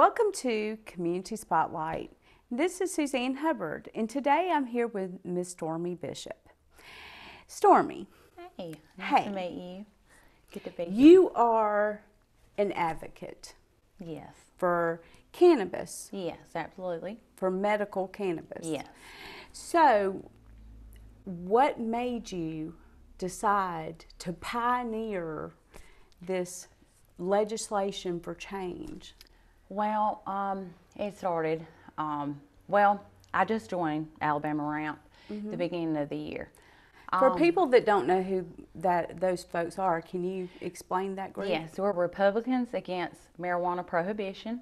Welcome to Community Spotlight. This is Suzanne Hubbard, and today I'm here with Miss Stormy Bishop. Stormy. Hey, nice to meet you. Good to be here. You are an advocate. Yes. For cannabis. Yes, absolutely. For medical cannabis. Yes. So, what made you decide to pioneer this legislation for change? Well, it started, I just joined Alabama Ramp the beginning of the year. For people that don't know who those folks are, can you explain that group? Yes, we're Republicans against marijuana prohibition.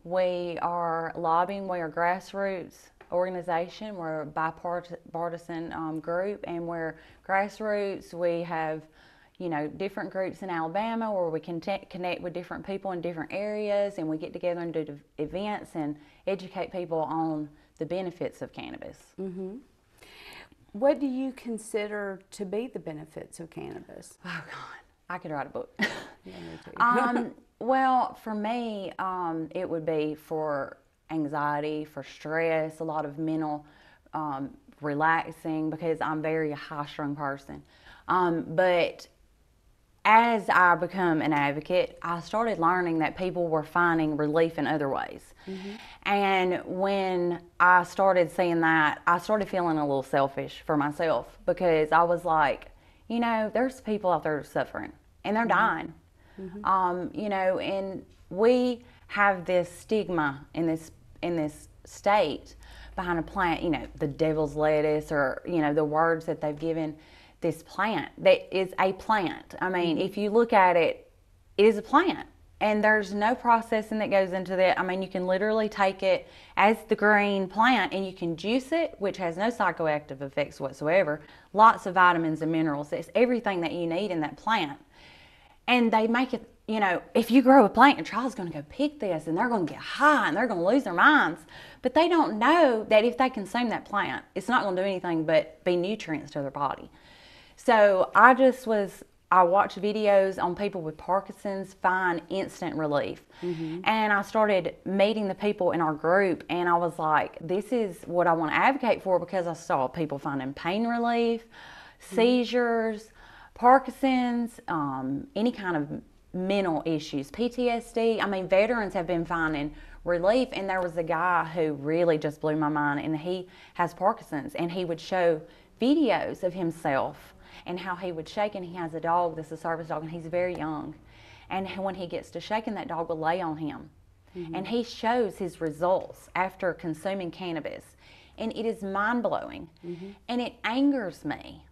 We are lobbying, we are a grassroots organization, we're a bipartisan group, and we're grassroots. We have different groups in Alabama where we can connect with different people in different areas, and we get together and do events and educate people on the benefits of cannabis. What do you consider to be the benefits of cannabis? Oh God, I could write a book. Yeah, me too. Well, for me, it would be for anxiety, for stress, a lot of mental relaxing, because I'm very a high-strung person. But as I become an advocate, I started learning that people were finding relief in other ways. And when I started seeing that, I started feeling a little selfish for myself, because I was like, there's people out there suffering and they're dying. And we have this stigma in this state behind a plant, the devil's lettuce, or the words that they've given this plant that is a plant. I mean, if you look at it, it is a plant, and there's no processing that goes into that. I mean, you can literally take it as the green plant and you can juice it, which has no psychoactive effects whatsoever. Lots of vitamins and minerals. It's everything that you need in that plant. And they make it, if you grow a plant, your child's going to go pick this and they're going to get high and they're going to lose their minds. But they don't know that if they consume that plant, it's not going to do anything but be nutrients to their body. So I watched videos on people with Parkinson's find instant relief. And I started meeting the people in our group, and I was like, this is what I want to advocate for, because I saw people finding pain relief, seizures, Parkinson's, any kind of mental issues, PTSD. I mean, veterans have been finding relief. And there was a guy who really just blew my mind, and he has Parkinson's, and he would show videos of himself and how he would shake, and he has a dog that's a service dog, and he's very young. And when he gets to shaking, that dog will lay on him. And he shows his results after consuming cannabis. And it is mind-blowing. And it angers me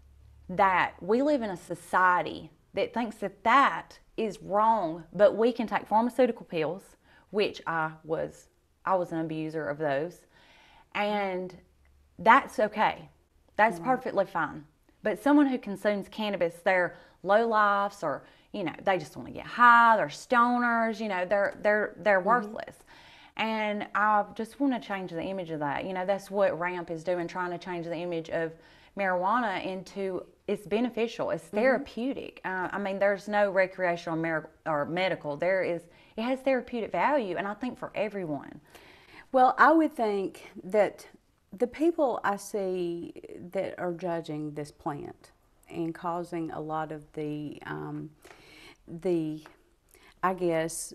that we live in a society that thinks that that is wrong, but we can take pharmaceutical pills, which I was an abuser of those, and that's okay. That's perfectly fine. But someone who consumes cannabis, they're low-lifes, or they just want to get high, they're stoners, they're worthless. And I just want to change the image of that. That's what RAMP is doing, trying to change the image of marijuana into it's beneficial, it's therapeutic. I mean, there's no recreational or medical. It has therapeutic value, and I think for everyone. Well, I would think that the people I see that are judging this plant and causing a lot of the I guess,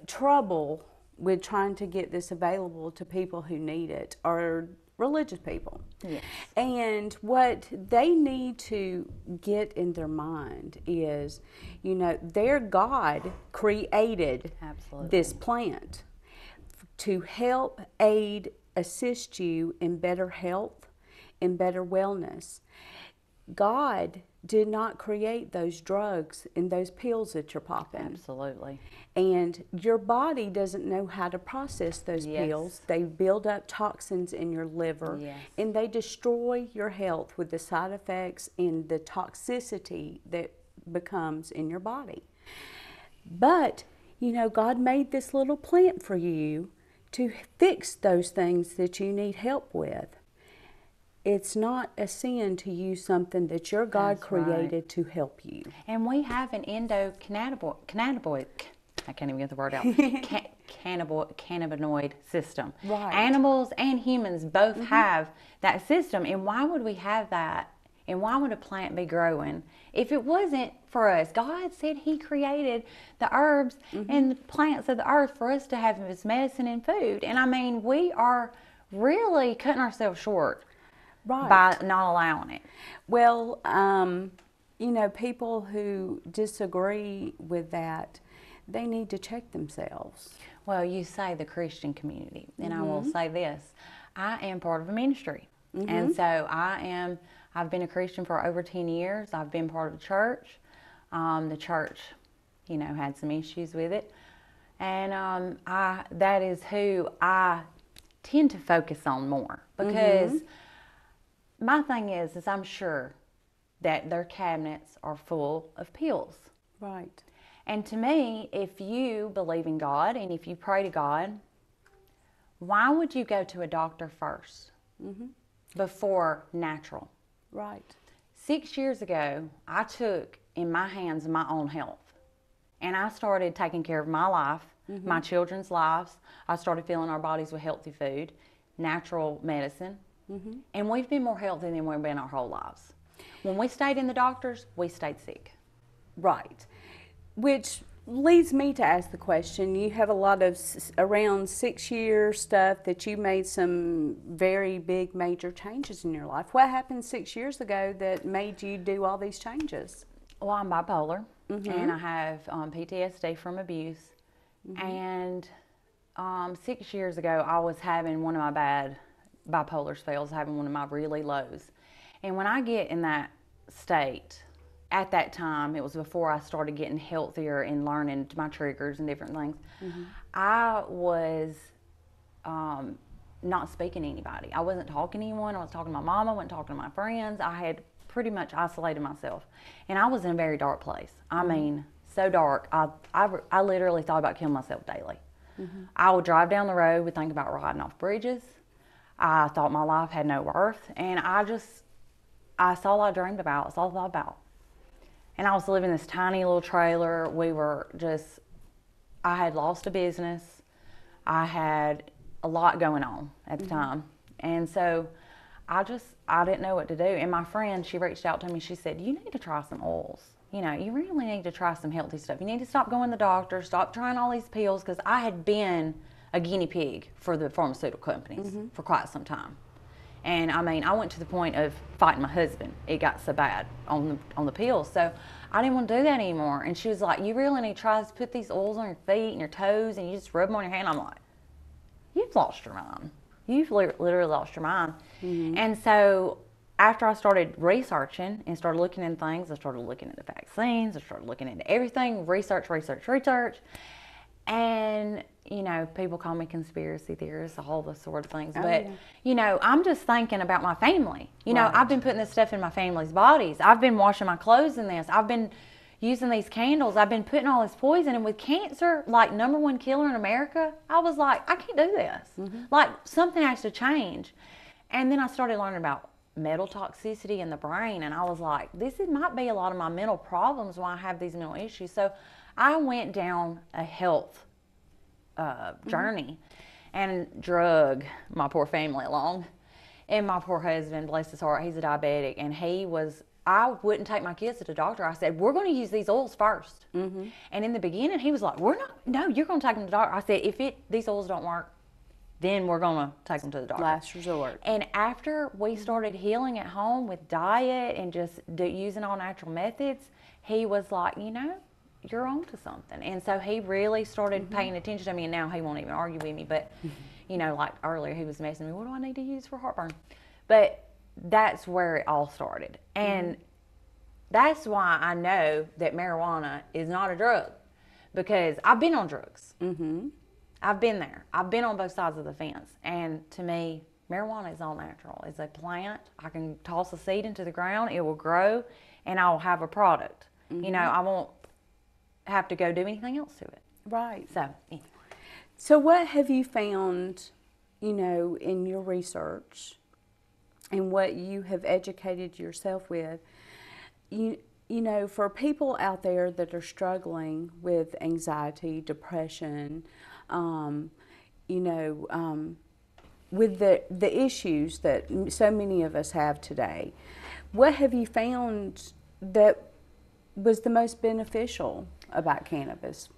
trouble with trying to get this available to people who need it are religious people. Yes. And what they need to get in their mind is, their God created this plant to help, aid, assist you in better health, in better wellness. God did not create those drugs and those pills that you're popping. Absolutely. And your body doesn't know how to process those pills. They build up toxins in your liver, and they destroy your health with the side effects and the toxicity that becomes in your body. But, God made this little plant for you to fix those things that you need help with. It's not a sin to use something that your God created to help you. And we have an endocannabinoid I can't even get the word out, cannabinoid system. Right. Animals and humans both have that system. And why would we have that? And why would a plant be growing if it wasn't for us? God said He created the herbs and the plants of the earth for us to have as medicine and food. And I mean, we are really cutting ourselves short by not allowing it. Well, you know, people who disagree with that, they need to check themselves. Well, you say the Christian community, and I will say this. I am part of a ministry. And so I've been a Christian for over 10 years. I've been part of the church. The church, you know, had some issues with it. And that is who I tend to focus on more. Because my thing is I'm sure that their cabinets are full of pills. Right. And to me, if you believe in God and if you pray to God, why would you go to a doctor first before natural? Right. 6 years ago, I took in my hands my own health. And I started taking care of my life, my children's lives. I started filling our bodies with healthy food, natural medicine. And we've been more healthy than we've been our whole lives. When we stayed in the doctors, we stayed sick. Right. Which leads me to ask the question, you have a lot of around 6 year stuff that you made some very big major changes in your life. What happened 6 years ago that made you do all these changes? Well, I'm bipolar and I have PTSD from abuse. And 6 years ago, I was having one of my bad bipolar spells, having one of my really lows. And when I get in that state, at that time, it was before I started getting healthier and learning my triggers and different things, I was not speaking to anybody. I wasn't talking to anyone. I was talking to my mom. I wasn't talking to my friends. I had pretty much isolated myself. And I was in a very dark place. I mean, so dark. I literally thought about killing myself daily. I would drive down the road, would think about riding off bridges. I thought my life had no worth. And that's all I dreamed about. That's all I thought about. And I was living in this tiny little trailer. I had lost a business. I had a lot going on at the time. And so I didn't know what to do. And my friend, she reached out to me. She said, you need to try some oils. You know, you really need to try some healthy stuff. You need to stop going to the doctor, stop trying all these pills. Because I had been a guinea pig for the pharmaceutical companies for quite some time. And I mean, I went to the point of fighting my husband. It got so bad on the pills. So I didn't want to do that anymore. And she was like, you really need to try to put these oils on your feet and your toes and you just rub them on your hand. I'm like, you've lost your mind. You've literally lost your mind. And so after I started researching and started looking into things, I started looking at the vaccines, I started looking into everything, research. And, you know, people call me conspiracy theorist, all those sort of things. But, you know, I'm just thinking about my family. You know, I've been putting this stuff in my family's bodies. I've been washing my clothes in this. I've been using these candles. I've been putting all this poison. And with cancer, like #1 killer in America, I was like, I can't do this. Like, something has to change. And then I started learning about metal toxicity in the brain. And I was like, might be a lot of my mental problems why I have these mental issues. So I went down a health journey and drug my poor family along. And my poor husband, bless his heart, he's a diabetic. And I wouldn't take my kids to the doctor. I said, we're going to use these oils first. And in the beginning, he was like, no, you're going to take them to the doctor. I said, if these oils don't work, then we're going to take them to the doctor. Last resort. And after we started healing at home with diet and just using all natural methods, he was like, you know, you're on to something. And so he really started paying attention to me, and now he won't even argue with me. But, you know, like earlier he was messing me, what do I need to use for heartburn? But that's where it all started. And that's why I know that marijuana is not a drug, because I've been on drugs. I've been there. I've been on both sides of the fence. And to me, marijuana is all natural. It's a plant. I can toss a seed into the ground. It will grow, and I'll have a product. You know, I won't have to go do anything else to it. Right. So, yeah. So what have you found, you know, in your research and what you have educated yourself with? you know, for people out there that are struggling with anxiety, depression, um, you know, with the issues that so many of us have today, what have you found that was the most beneficial about cannabis?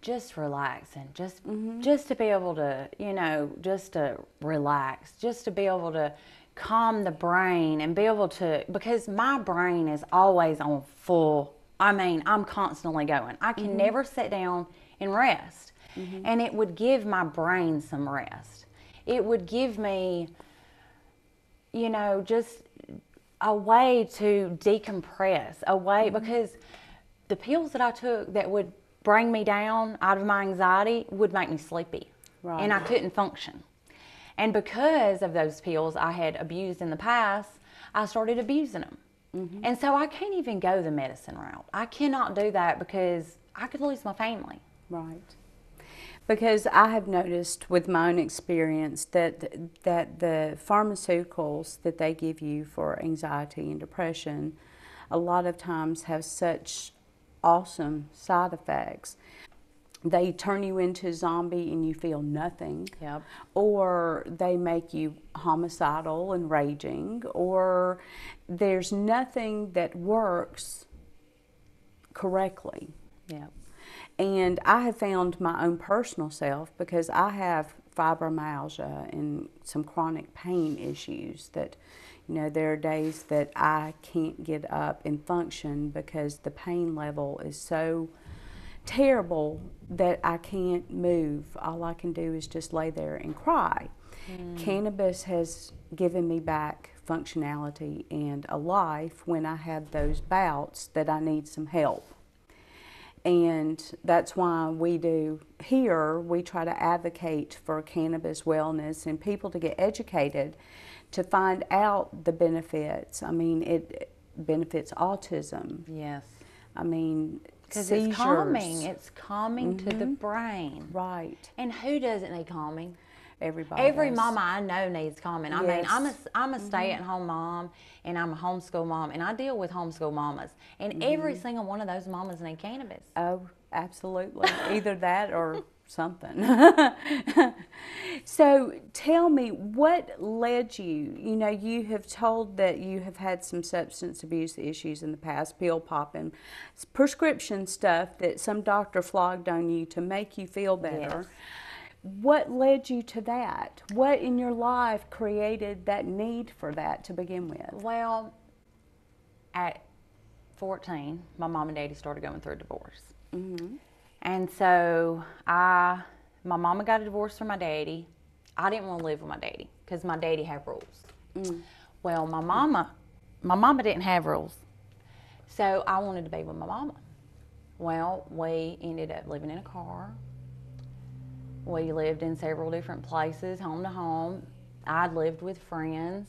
Just relaxing, just to be able to, you know, just to relax, just to be able to calm the brain and be able to, because my brain is always on full. I mean, I'm constantly going. I can never sit down and rest. And it would give my brain some rest. It would give me, you know, just a way to decompress, a way, because the pills that I took that would bring me down out of my anxiety would make me sleepy. Right. And I couldn't function. And because of those pills I had abused in the past, I started abusing them. And so I can't even go the medicine route. I cannot do that because I could lose my family. Right. Because I have noticed with my own experience that the pharmaceuticals that they give you for anxiety and depression a lot of times have such awesome side effects. They turn you into a zombie and you feel nothing. Yep. Or they make you homicidal and raging, or there's nothing that works correctly. Yep. And I have found my own personal self, because I have fibromyalgia and some chronic pain issues that, you know, there are days that I can't get up and function because the pain level is so terrible that I can't move. All I can do is just lay there and cry. Cannabis has given me back functionality and a life when I have those bouts that I need some help. And that's why we try to advocate for cannabis wellness and people to get educated to find out the benefits. I mean, it benefits autism. Yes. I mean, because seizures. it's calming. It's calming to the brain. Right. And who doesn't need calming? Everybody Every does. mama I know needs calming. I mean, Yes. I'm a stay-at-home mom, and I'm a homeschool mom, and I deal with homeschool mamas. And every single one of those mamas need cannabis. Oh, absolutely. Either that or something. So tell me, what led you? You know, you have told that you have had some substance abuse issues in the past, pill popping, prescription stuff that some doctor flogged on you to make you feel better. Yes. What led you to that? What in your life created that need for that to begin with? Well, at 14, my mom and daddy started going through a divorce. And so my mama got a divorce from my daddy. I didn't want to live with my daddy because my daddy had rules. Well, my mama didn't have rules. So I wanted to be with my mama. Well, we ended up living in a car. We lived in several different places, home to home. I lived with friends.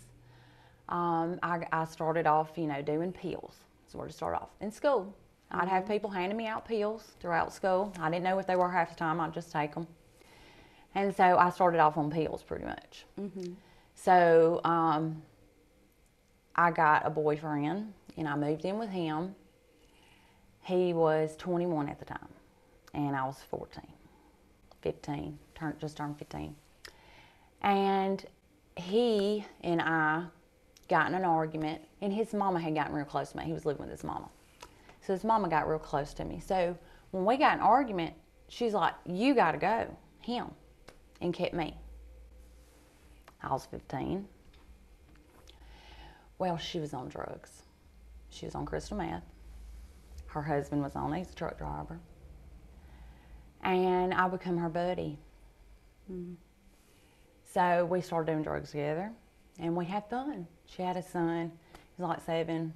I started off, you know, doing pills. That's where to start off. In school, I'd have people handing me out pills throughout school. I didn't know what they were half the time. I'd just take them. And so I started off on pills pretty much. So I got a boyfriend, and I moved in with him. He was 21 at the time, and I was 14. 15, just turned 15. And he and I got in an argument, and his mama had gotten real close to me. He was living with his mama. So his mama got real close to me. So when we got in an argument, she's like, you got to go, him, and kept me. I was 15. Well, she was on drugs. She was on crystal meth. Her husband was on, he's a truck driver. And I become her buddy. So we started doing drugs together, and we had fun. She had a son, he was like 7.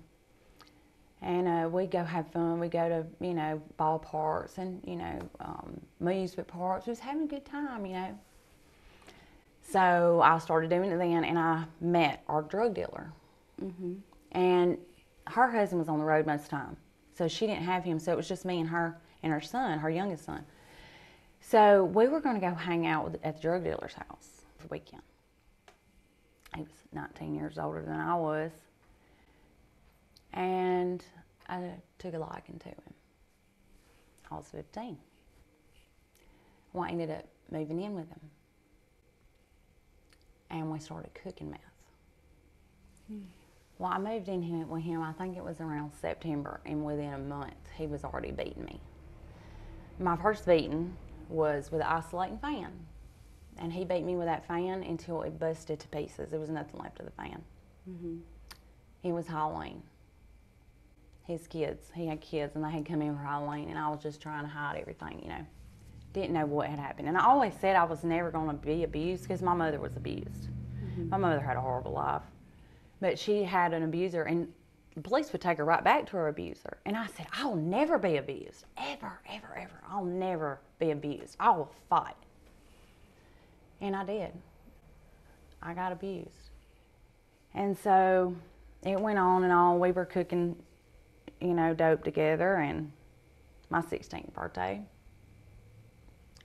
And we go have fun. We go to, you know, ballparks and, you know, amusement parks. Just having a good time, you know. So I started doing it then, and I met our drug dealer. And her husband was on the road most of the time, so she didn't have him. So it was just me and her son, her youngest son. So we were going to go hang out at the drug dealer's house for the weekend. He was 19 years older than I was. And I took a liking to him. I was 15. Well, I ended up moving in with him. And we started cooking meth. Well, I moved in with him, I think it was around September, and within a month, he was already beating me. My first beating was with an isolating fan. And he beat me with that fan until it busted to pieces. There was nothing left of the fan. It was Halloween. His kids, he had kids, and they had come in for Halloween, and I was just trying to hide everything, you know. Didn't know what had happened. And I always said I was never going to be abused because my mother was abused. My mother had a horrible life. But she had an abuser, and the police would take her right back to her abuser. And I said, I'll never be abused. Ever, ever, ever. I'll never be abused. I will fight. And I did. I got abused. And so it went on and on. We were cooking, you know, dope together. And my 16th birthday,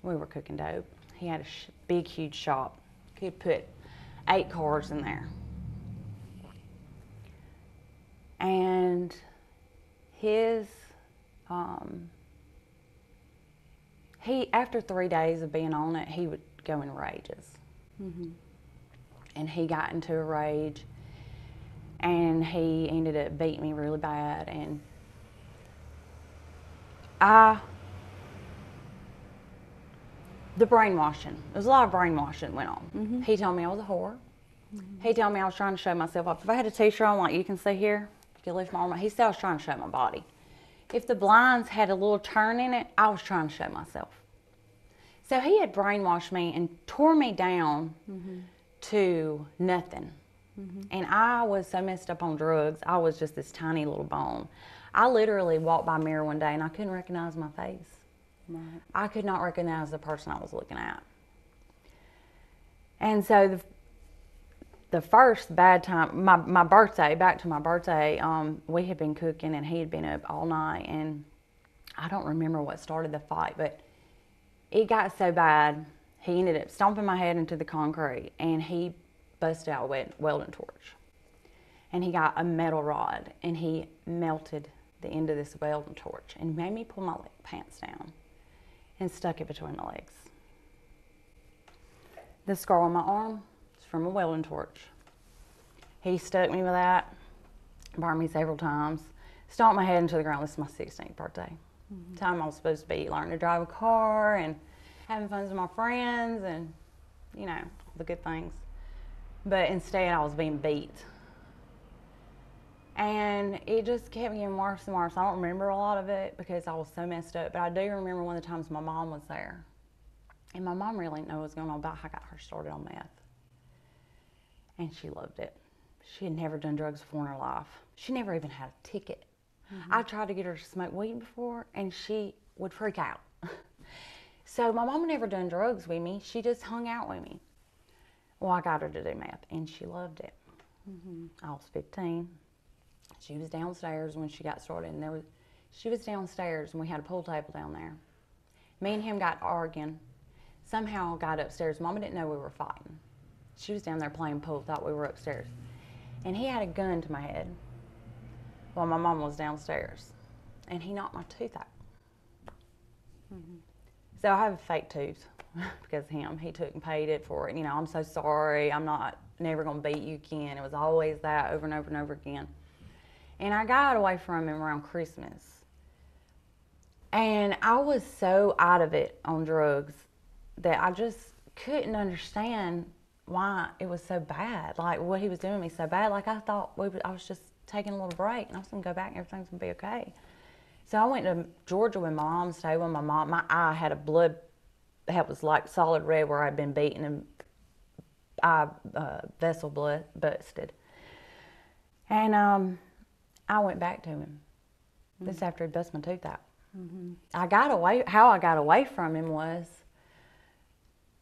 we were cooking dope. He had a big, huge shop. Could put 8 cars in there. And his, after 3 days of being on it, he would go in rages. And he got into a rage, and he ended up beating me really bad. And the brainwashing, there was a lot of brainwashing that went on. He told me I was a whore. He told me I was trying to show myself off. If I had a t-shirt on like you can see here, if you lift my arm, he said I was trying to show my body. If the blinds had a little turn in it, I was trying to show myself. So he had brainwashed me and tore me down to nothing. And I was so messed up on drugs, I was just this tiny little bone. I literally walked by a mirror one day and I couldn't recognize my face. I could not recognize the person I was looking at. And so the first bad time, my birthday, back to my birthday, we had been cooking and he had been up all night, and I don't remember what started the fight, but it got so bad, he ended up stomping my head into the concrete, and he busted out a welding torch. And he got a metal rod, and he melted the end of this welding torch and made me pull my pants down and stuck it between my legs. The scar on my arm is from a welding torch. He stuck me with that, burned me several times, stomped my head into the ground. This is my 16th birthday. Time I was supposed to be learning to drive a car and having fun with my friends and, you know, the good things. But instead I was being beat. And it just kept getting worse and worse. I don't remember a lot of it because I was so messed up, but I do remember one of the times my mom was there. And my mom really didn't know what was going on about how I got her started on meth. And she loved it. She had never done drugs before in her life. She never even had a ticket. I tried to get her to smoke weed before, and she would freak out. So my mom never done drugs with me. She just hung out with me. Well, I got her to do meth, and she loved it. I was 15. She was downstairs when she got started, and she was downstairs, and we had a pool table down there. Me and him got arguing. Somehow I got upstairs. Mama didn't know we were fighting. She was down there playing pool, thought we were upstairs. And he had a gun to my head while my mom was downstairs. And he knocked my tooth out. So I have a fake tooth because of him. He took and paid it for it. You know, I'm so sorry. I'm never going to beat you again. It was always that over and over and over again. And I got away from him around Christmas. And I was so out of it on drugs that I just couldn't understand why it was so bad. Like, what he was doing to me so bad. Like, I thought I was just taking a little break, and I was going to go back and everything's going to be okay. So I went to Georgia with my mom, stayed with my mom. My eye had a blood that was like solid red where I'd been beaten, and eye vessel blood busted. And I went back to him. This after he busted my tooth out. How I got away from him was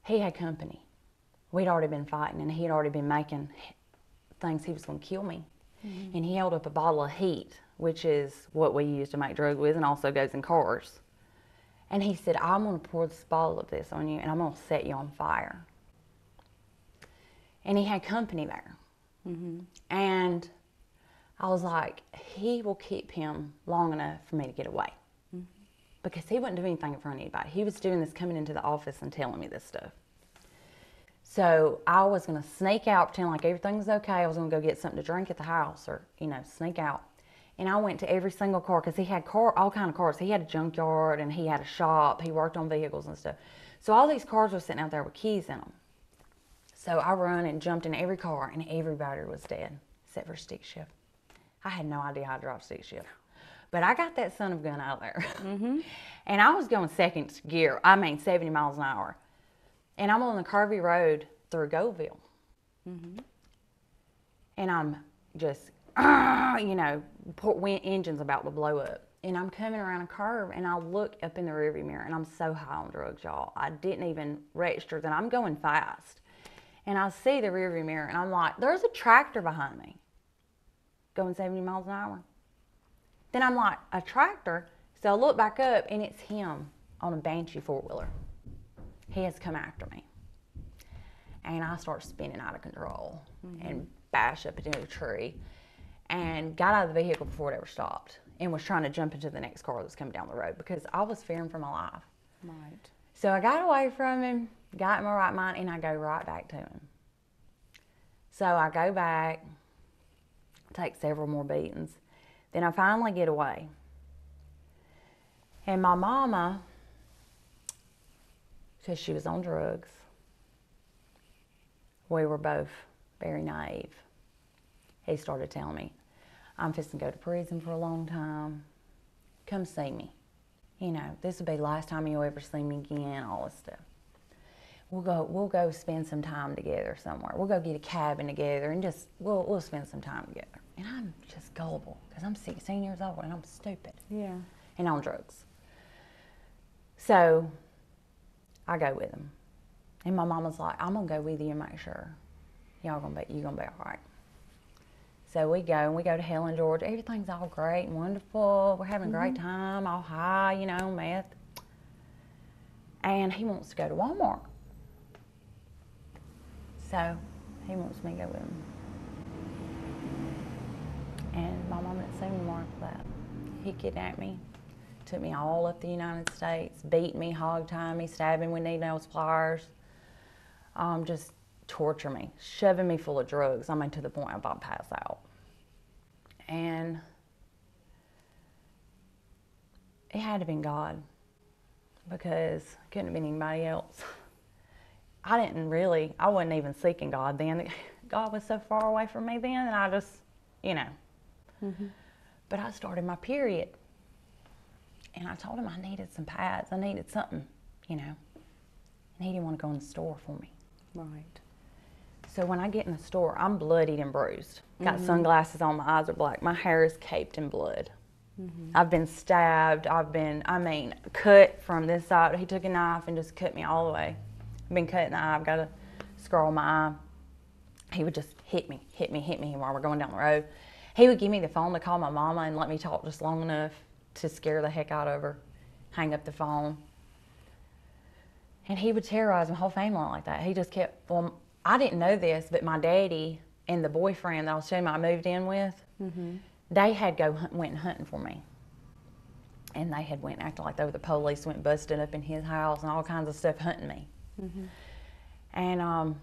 he had company. We'd already been fighting, and he'd already been making things he was going to kill me. And he held up a bottle of heat, which is what we use to make drugs with and also goes in cars. And he said, I'm going to pour this bottle of this on you, and I'm going to set you on fire. And he had company there. And I was like, he will keep him long enough for me to get away. Mm-hmm. Because he wouldn't do anything in front of anybody. He was doing this, coming into the office and telling me this stuff. So I was going to sneak out, pretend like everything was okay. I was going to go get something to drink at the house, or, you know, sneak out. And I went to every single car, because he had all kind of cars. He had a junkyard, and he had a shop. He worked on vehicles and stuff. So all these cars were sitting out there with keys in them. So I run and jumped in every car, and everybody was dead, except for stick shift. I had no idea how to drive stick shift. But I got that son of a gun out there. Mm-hmm. And I was going second gear, 70 miles an hour. And I'm on the curvy road through Goveville. Mm-hmm. And I'm just, you know, engine's about to blow up. And I'm coming around a curve, and I look up in the rearview mirror, and I'm so high on drugs, y'all. I didn't even register that I'm going fast. And I see the rearview mirror, and I'm like, there's a tractor behind me going 70 miles an hour. Then I'm like, a tractor? So I look back up, and it's him on a Banshee four-wheeler. He has come after me. And I start spinning out of control, mm-hmm. and bash up into a tree, and got out of the vehicle before it ever stopped, and was trying to jump into the next car that was coming down the road, because I was fearing for my life. Right. So I got away from him, got in my right mind, and I go right back to him. So I go back, take several more beatings. Then I finally get away. And my mama, because she was on drugs, we were both very naive. He started telling me, I'm fixing to go to prison for a long time. Come see me. You know, this will be the last time you'll ever see me again, all this stuff. We'll go spend some time together somewhere. We'll go get a cabin together, and just, we'll spend some time together. And I'm just gullible, because I'm 16 years old, and I'm stupid. Yeah. And on drugs. So I go with him. And my mama's like, I'm going to go with you and make sure you're going to be all right. So we go, and we go to Helen, Georgia. Everything's all great and wonderful. We're having a great time, all high, you know, meth. And he wants to go to Walmart. So he wants me to go with him. And my mom didn't see me more after that. He kidnapped me, took me all up the United States, beat me, hog-tied me, stabbed me with needle pliers, just torture me, shoving me full of drugs. I mean, to the point I'm about to pass out. And it had to have been God, because it couldn't have been anybody else. I wasn't even seeking God then. God was so far away from me then, and I just, you know. Mm-hmm. But I started my period, and I told him I needed some pads. I needed something, you know. And he didn't want to go in the store for me. Right. So when I get in the store, I'm bloodied and bruised. Got sunglasses on, my eyes are black. My hair is caked in blood. Mm-hmm. I've been stabbed. Cut from this side. He took a knife and just cut me all the way. I've been cut in the eye. I've got a scar on my eye. He would just hit me while we're going down the road. He would give me the phone to call my mama and let me talk just long enough to scare the heck out of her, hang up the phone. And he would terrorize my whole family like that. He just kept, I didn't know this, but my daddy and the boyfriend that I was telling you I moved in with, they had went hunting for me. And they had went and acted like they were the police, went busting up in his house and all kinds of stuff hunting me. Mm-hmm. And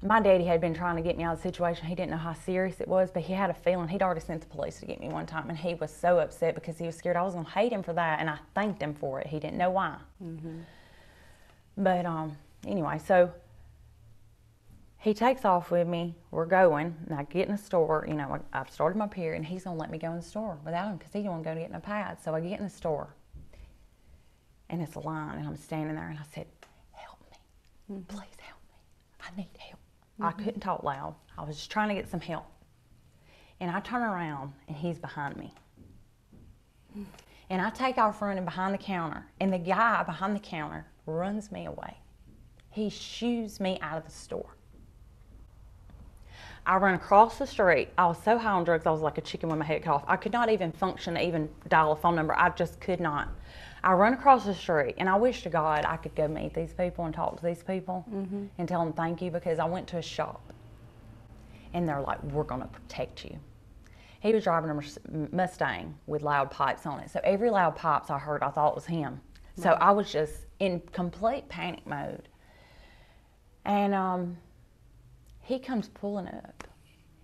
my daddy had been trying to get me out of the situation. He didn't know how serious it was, but he had a feeling. He'd already sent the police to get me one time, and he was so upset because he was scared I was going to hate him for that, and I thanked him for it. He didn't know why. Mm-hmm. But anyway, so he takes off with me. We're going, and I get in the store. You know, I've started my period, and he's going to let me go in the store without him because he didn't want to go to get no pads. So I get in the store, and it's a line, and I'm standing there, and I said, help me. Mm-hmm. Please help me. I need help. Mm-hmm. I couldn't talk loud. I was just trying to get some help. And I turn around, and he's behind me. Mm-hmm. And I take off running behind the counter, and the guy behind the counter runs me away. He shoos me out of the store. I run across the street. I was so high on drugs, I was like a chicken with my head cut off. I could not even function to even dial a phone number. I just could not. I run across the street, and I wish to God I could go meet these people and talk to these people and tell them thank you, because I went to a shop, and they're like, we're going to protect you. He was driving a Mustang with loud pipes on it. So every loud pipes I heard, I thought was him. So I was just in complete panic mode. And he comes pulling up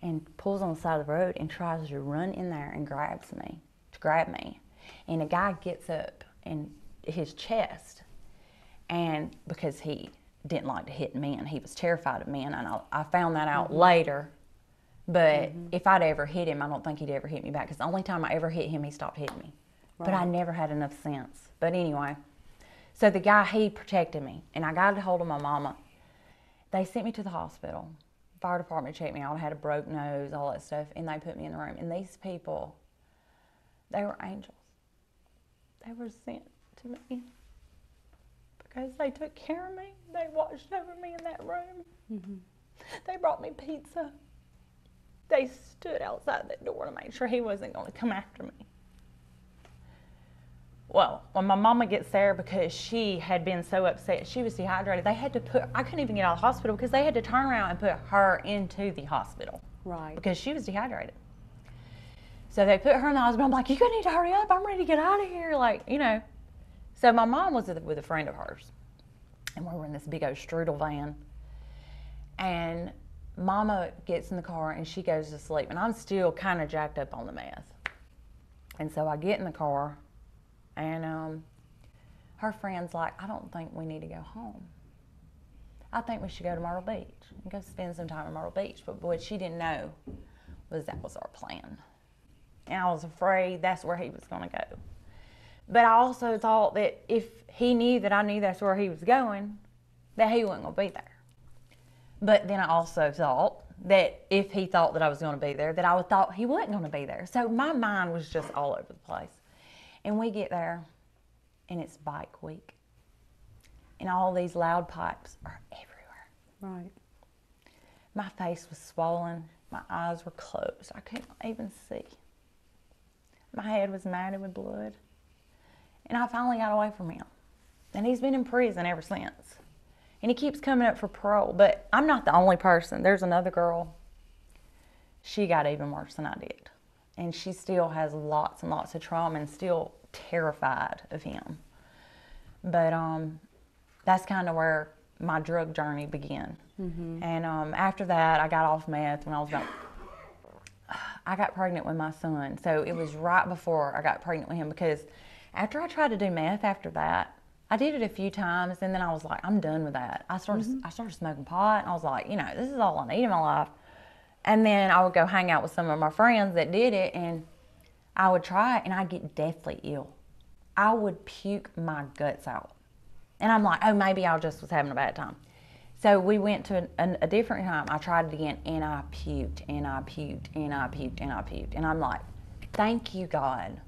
and pulls on the side of the road and tries to run in there and grab me. And a guy gets up in his chest, and because he didn't like to hit men, he was terrified of men, and I found that out later. But if I'd ever hit him, I don't think he'd ever hit me back, because the only time I ever hit him, he stopped hitting me. Right. But I never had enough sense. But anyway, so the guy, he protected me, and I got a hold of my mama. They sent me to the hospital. Fire department checked me out. I had a broke nose, all that stuff, and they put me in the room. And these people, they were angels. They were sent to me because they took care of me. They watched over me in that room. They brought me pizza. They stood outside that door to make sure he wasn't going to come after me. Well, when my mama gets there, because she had been so upset, she was dehydrated, they had to I couldn't even get out of the hospital because they had to turn around and put her into the hospital. Right. Because she was dehydrated. So they put her in the hospital. I'm like, you need to hurry up. I'm ready to get out of here. Like, you know. So my mom was with a friend of hers. And we were in this big old strudel van. And Mama gets in the car and she goes to sleep. And I'm still kind of jacked up on the meth. And so I get in the car. And her friend's like, I don't think we need to go home. I think we should go to Myrtle Beach and go spend some time in Myrtle Beach. But what she didn't know was that was our plan. And I was afraid that's where he was going to go. But I also thought that if he knew that I knew that's where he was going, that he wasn't going to be there. But then I also thought that if he thought that I was going to be there, that I would thought he wasn't going to be there. So my mind was just all over the place. And we get there, and it's bike week. And all these loud pipes are everywhere. Right. My face was swollen. My eyes were closed. I couldn't even see. My head was matted with blood. And I finally got away from him. And he's been in prison ever since. And he keeps coming up for parole. But I'm not the only person. There's another girl. She got even worse than I did. And she still has lots and lots of trauma and still terrified of him. But that's kind of where my drug journey began. And after that, I got off meth when I was about... I got pregnant with my son. So it was right before I got pregnant with him, because after I tried to do meth after that, I did it a few times, and then I was like, I'm done with that. I started smoking pot, and I was like, you know, this is all I need in my life. And then I would go hang out with some of my friends that did it, and I would try it, and I'd get deathly ill. I would puke my guts out. And I'm like, oh, maybe I just was having a bad time. So we went to a different time. I tried it again, and I puked, and I puked, and I puked, and I puked. And I'm like, thank you, God,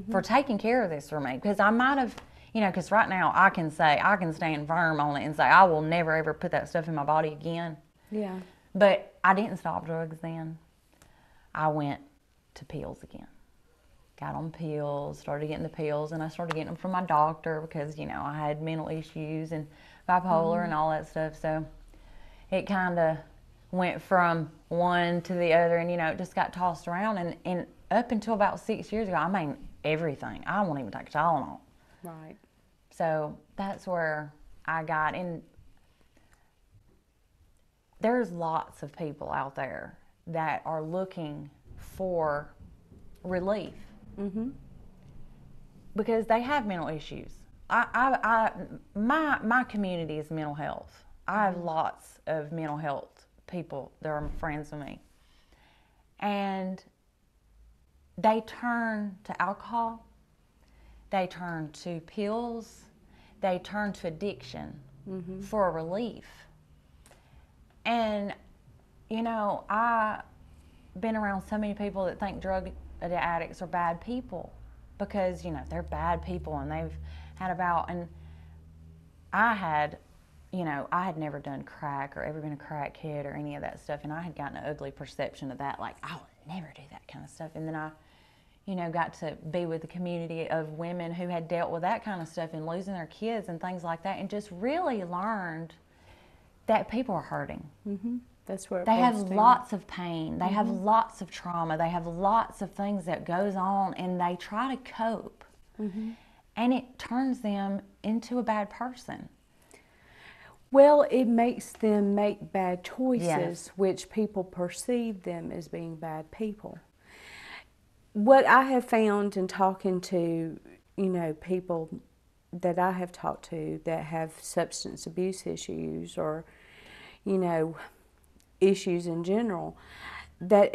for taking care of this for me. Because I might have, you know, because right now I can stand firm on it and say, I will never, ever put that stuff in my body again. Yeah. But I didn't stop drugs then. I went to pills again. Got on pills, started getting the pills, and I started getting them from my doctor because, you know, I had mental issues and bipolar and all that stuff. So it kind of went from one to the other, and, you know, it just got tossed around. And up until about 6 years ago, I mean, everything. I won't even take Tylenol. Right. So that's where I got in. There's lots of people out there that are looking for relief. Because they have mental issues. My community is mental health. I have lots of mental health people that are friends with me. And they turn to alcohol, they turn to pills, they turn to addiction for a relief. And, you know, I've been around so many people that think drug addicts are bad people because, you know, they're bad people and they've had and I had never done crack or ever been a crackhead or any of that stuff, and I had gotten an ugly perception of that, like, I would never do that kind of stuff. And then I, you know, got to be with the community of women who had dealt with that kind of stuff and losing their kids and things like that, and just really learned that people are hurting. That's where it they have breaks down. lots of pain. They have lots of trauma. They have lots of things that goes on, and they try to cope. And it turns them into a bad person. Well, it makes them make bad choices, Yes. which people perceive them as being bad people. What I have found in talking to, people that I have talked to that have substance abuse issues or, issues in general, that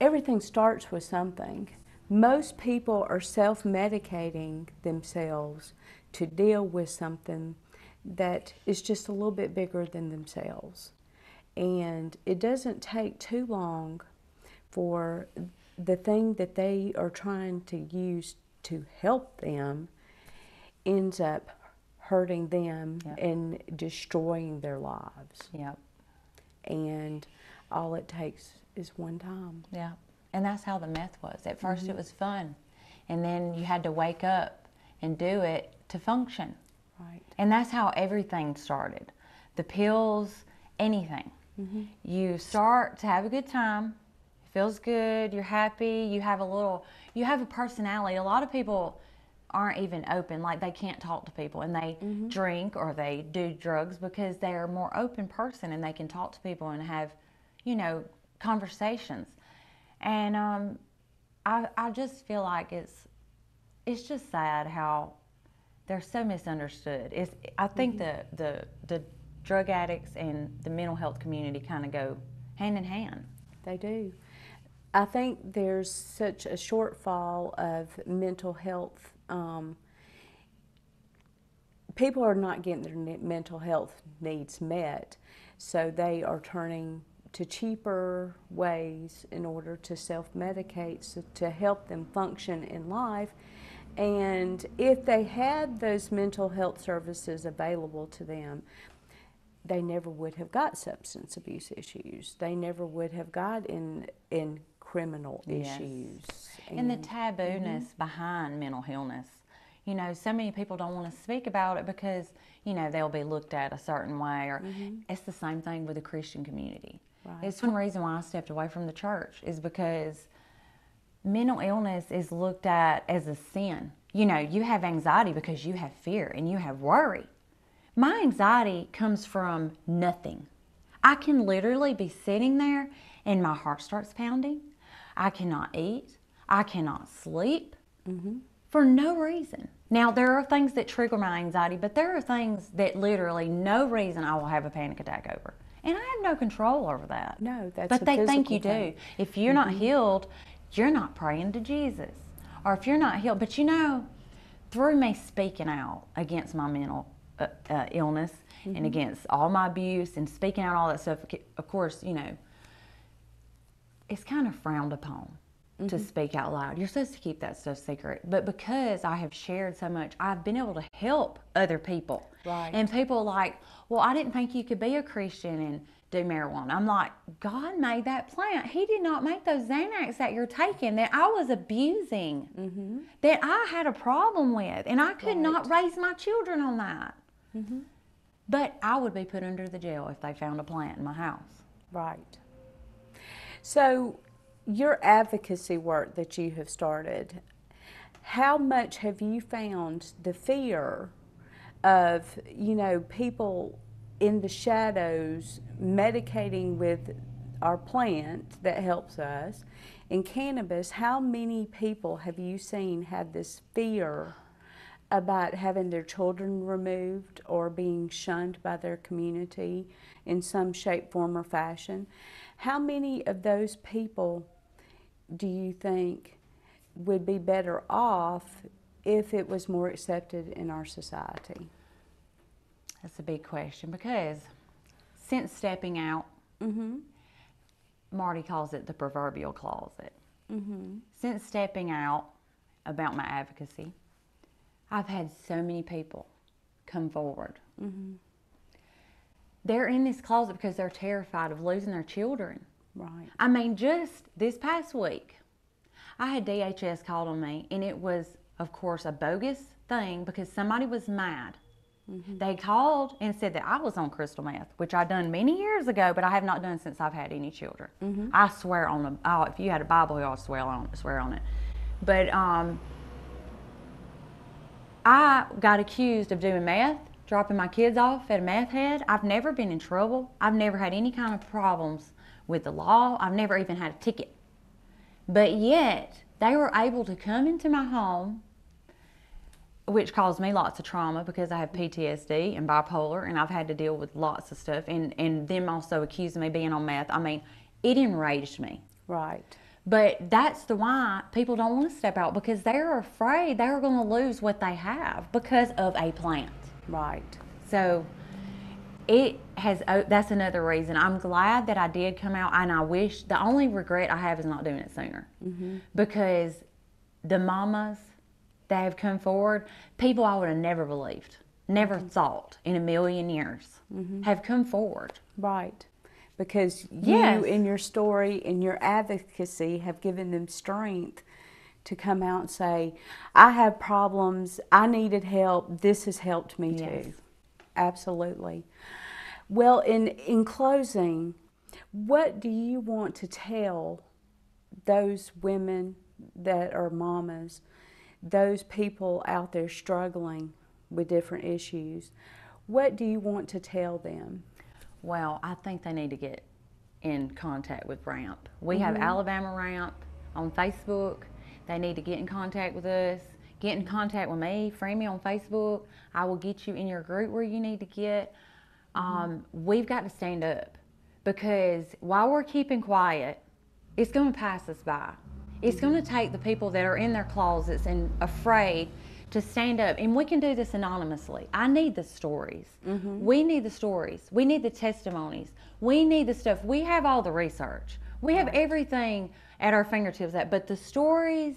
everything starts with something. Most people are self-medicating themselves to deal with something that is just a little bit bigger than themselves. And it doesn't take too long for the thing that they are trying to use to help them ends up hurting them and destroying their lives. Yep. And all it takes is one time. Yeah. And that's how the meth was. At first it was fun. And then you had to wake up and do it to function. Right. And that's how everything started. The pills, anything. You start to have a good time. It feels good. You're happy. You have a personality. A lot of people aren't even open, like they can't talk to people, and they drink or they do drugs because they're a more open person and they can talk to people and have, conversations. And I just feel like it's just sad how they're so misunderstood. I think the drug addicts and the mental health community kind of go hand in hand. They do. I think there's such a shortfall of mental health. People are not getting their mental health needs met, so they are turning to cheaper ways in order to self-medicate to help them function in life. And if they had those mental health services available to them, they never would have got substance abuse issues. They never would have got in criminal issues. And the taboo-ness behind mental illness. So many people don't want to speak about it because, they'll be looked at a certain way. Or it's the same thing with the Christian community. Right. It's one reason why I stepped away from the church is because mental illness is looked at as a sin. You have anxiety because you have fear and you have worry. My anxiety comes from nothing. I can literally be sitting there and my heart starts pounding. I cannot eat. I cannot sleep for no reason. Now, there are things that trigger my anxiety, but there are things that literally no reason I will have a panic attack over. And I have no control over that. No, that's But a they think you thing. do. If you're not healed, you're not praying to Jesus. Or if you're not healed, but through me speaking out against my mental illness and against all my abuse and speaking out all that stuff, of course, it's kind of frowned upon to speak out loud. You're supposed to keep that stuff secret. But because I have shared so much, I've been able to help other people. Right. And people are like, well, I didn't think you could be a Christian and do marijuana. I'm like, God made that plant. He did not make those Xanax that you're taking that I was abusing, that I had a problem with, and I could not raise my children on that. But I would be put under the jail if they found a plant in my house. Right. So your advocacy work that you have started, how much have you found the fear of, people in the shadows medicating with our plant that helps us in cannabis? How many people have you seen had this fear about having their children removed or being shunned by their community in some shape, form, or fashion? How many of those people do you think would be better off if it was more accepted in our society? That's a big question because since stepping out, Marty calls it the proverbial closet. Since stepping out about my advocacy, I've had so many people come forward. They're in this closet because they're terrified of losing their children. Right. I mean, just this past week, I had DHS called on me, and it was, of course, a bogus thing because somebody was mad They called and said that I was on crystal meth, which I done many years ago, but I have not done since I've had any children. I swear on if you had a Bible, I'll swear on it. But I got accused of doing meth, dropping my kids off at a meth head. I've never been in trouble. I've never had any kind of problems with the law. I've never even had a ticket. But yet, they were able to come into my home, which caused me lots of trauma because I have PTSD and bipolar, and I've had to deal with lots of stuff. And them also accusing me of being on meth. I mean, it enraged me. Right. But that's the why people don't want to step out, because they're afraid they're going to lose what they have because of a plant. Right. So that's another reason. I'm glad that I did come out, and I wish, the only regret I have is not doing it sooner. Because the mamas that have come forward, people I would have never believed, never thought in a million years, have come forward. Right. Because you, in your story, and your advocacy, have given them strength to come out and say, I have problems, I needed help, this has helped me too. Absolutely. Well, in closing, what do you want to tell those women that are mamas, those people out there struggling with different issues? What do you want to tell them? Well, I think they need to get in contact with RAMP. We have Alabama RAMP on Facebook. They need to get in contact with us. Get in contact with me. Friend me on Facebook. I will get you in your group where you need to get. We've got to stand up, because while we're keeping quiet, it's going to pass us by. It's going to take the people that are in their closets and afraid to stand up, and we can do this anonymously. I need the stories. We need the stories. We need the testimonies. We need the stuff. We have all the research. We have everything at our fingertips. But the stories,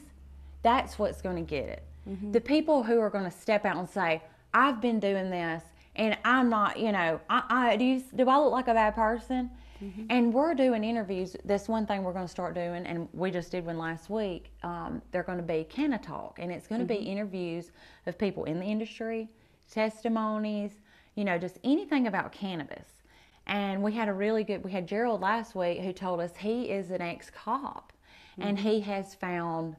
that's what's going to get it. The people who are going to step out and say, I've been doing this, and I'm not, do I look like a bad person? And we're doing interviews. That's one thing we're going to start doing, and we just did one last week. They're going to be Canna Talk, and it's going to be interviews of people in the industry, testimonies, just anything about cannabis. And we had Gerald last week who told us he is an ex-cop, and he has found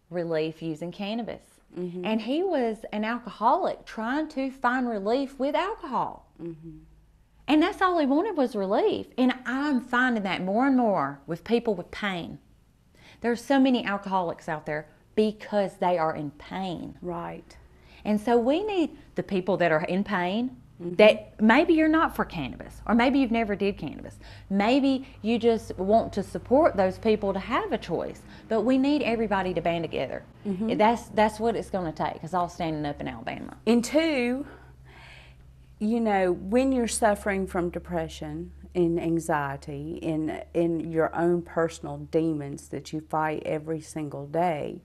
relief using cannabis. And he was an alcoholic trying to find relief with alcohol. And that's all he wanted was relief. And I'm finding that more and more with people with pain. There's so many alcoholics out there because they are in pain. Right. And so we need the people that are in pain, that maybe you're not for cannabis, or maybe you've never did cannabis. Maybe you just want to support those people to have a choice. But we need everybody to band together. That's what it's going to take, us all standing up in Alabama. And two, when you're suffering from depression and anxiety in your own personal demons that you fight every single day,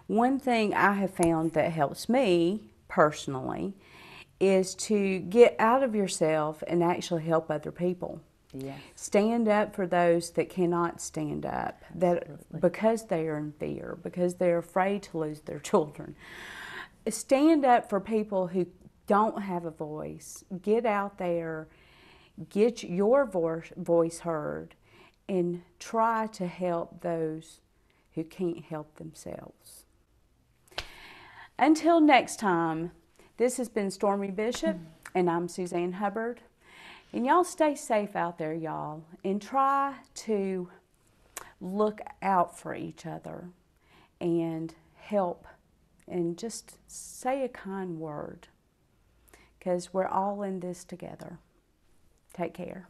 one thing I have found that helps me personally is to get out of yourself and actually help other people. Stand up for those that cannot stand up, because they are in fear, because they're afraid to lose their children. Stand up for people who don't have a voice. Get out there, get your voice heard, and try to help those who can't help themselves. Until next time, this has been Stormy Bishop, and I'm Suzanne Hubbard. And y'all stay safe out there, y'all, and try to look out for each other and help, and just say a kind word, because we're all in this together. Take care.